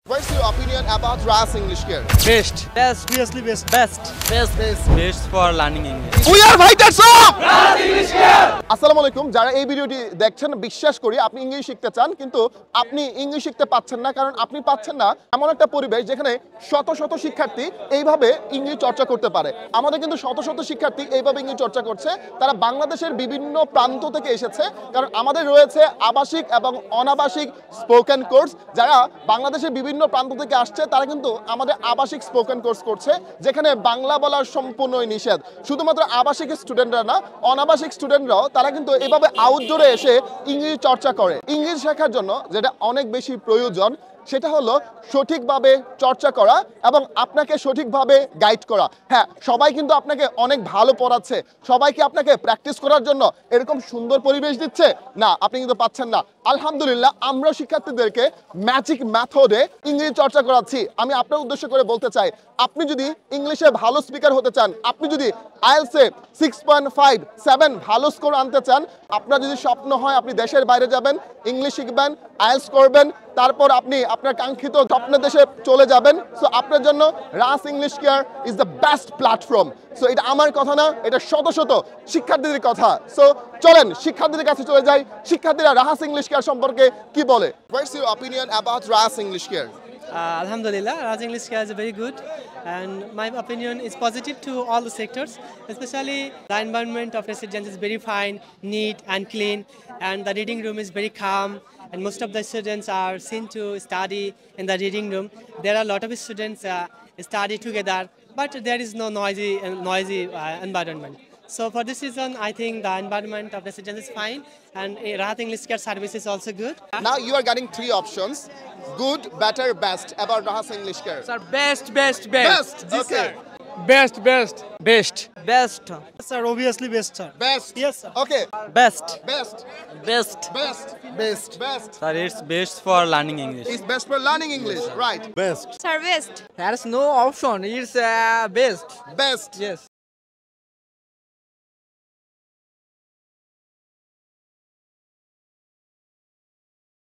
What's your opinion about RAS English Care? Best. Best, obviously best. Best. Best, best. Best for learning English. We are ভাই that's all RAS English Care. আসসালামু আলাইকুম, যারা এই ভিডিওটি দেখছেন বিশ্বাস করি আপনি ইংলিশ শিখতে চান, কিন্তু আপনি ইংলিশ শিখতে পাচ্ছেন না, কারণ আপনি পাচ্ছেন না এমন একটা পরিবেশ যেখানে শত শত শিক্ষার্থী এইভাবে ইংলিশ চর্চা করতে পারে। আমাদের কিন্তু শত শত শিক্ষার্থী এইভাবে ইংলিশ চর্চা করছে, তারা বাংলাদেশের বিভিন্ন প্রান্ত থেকে এসেছে, কারণ আমাদের রয়েছে আবাসিক এবং অনাবাসিক স্পোকেন কোর্স। যারা বাংলাদেশের বিভিন্ন প্রান্ত থেকে আসছে তারা কিন্তু আমাদের আবাসিক স্পোকেন কোর্স করছে, যেখানে বাংলা বলা সম্পূর্ণই নিষেধ। শুধুমাত্র আবাসিক স্টুডেন্টরা না, অনাবাসিক স্টুডেন্টরাও তারা কিন্তু এভাবে আউটডোরে এসে ইংরেজি চর্চা করে। ইংরেজি শেখার জন্য যেটা অনেক বেশি প্রয়োজন সেটা হলো সঠিকভাবে চর্চা করা এবং আপনাকে সঠিকভাবে গাইড করা। হ্যাঁ, সবাই কিন্তু আপনাকে অনেক ভালো পড়াচ্ছে, সবাইকে আপনাকে প্র্যাকটিস করার জন্য এরকম সুন্দর পরিবেশ দিচ্ছে না, আপনি কিন্তু পাচ্ছেন না। আলহামদুলিল্লাহ, আমরা শিক্ষার্থীদেরকে ম্যাজিক মেথডে ইংরেজি চর্চা করাচ্ছি। আমি আপনার উদ্দেশ্য করে বলতে চাই, আপনি যদি ইংলিশে ভালো স্পিকার হতে চান, আপনি যদি আইএলটিএসে 6.5, 7 ভালো স্কোর আনতে চান, আপনার যদি স্বপ্ন হয় আপনি দেশের বাইরে যাবেন, ইংলিশ শিখবেন, আইএলটিএস করবেন, তারপর আপনি আপনার কাঙ্ক্ষিত স্বপ্নের দেশে চলে যাবেন, সো আপনার জন্য রাস English care is the best platform. So এটা আমার কথা না, এটা শত শত শিক্ষার্থীদের কথা। সো চলেন শিক্ষার্থীদের কাছে চলে যাই, শিক্ষার্থীরা রাস ইংলিশ কেয়ার সম্পর্কে কি বলে। What's your opinion about Raj English care? Alhamdulillah, Raj English Care is very good, and my opinion is positive to all the sectors. Especially the environment of residence is very fine, neat and clean, and the reading room is very calm. And most of the students are seen to study in the reading room. There are a lot of students study together, but there is no noisy environment. So for this reason, I think the environment of residence is fine, and Rahat English Care service is also good. Now you are getting 3 options: good, better, best about Rahas English Care. Sir, best. Best. Okay. Best. Best. Sir, obviously best, sir. Best. Yes, sir. Okay. Best. Best. Best. Best. Best. Best. Sir, it's best for learning English. Is best for learning English, right? Sir, best. There's no option. It's best. Best. Yes.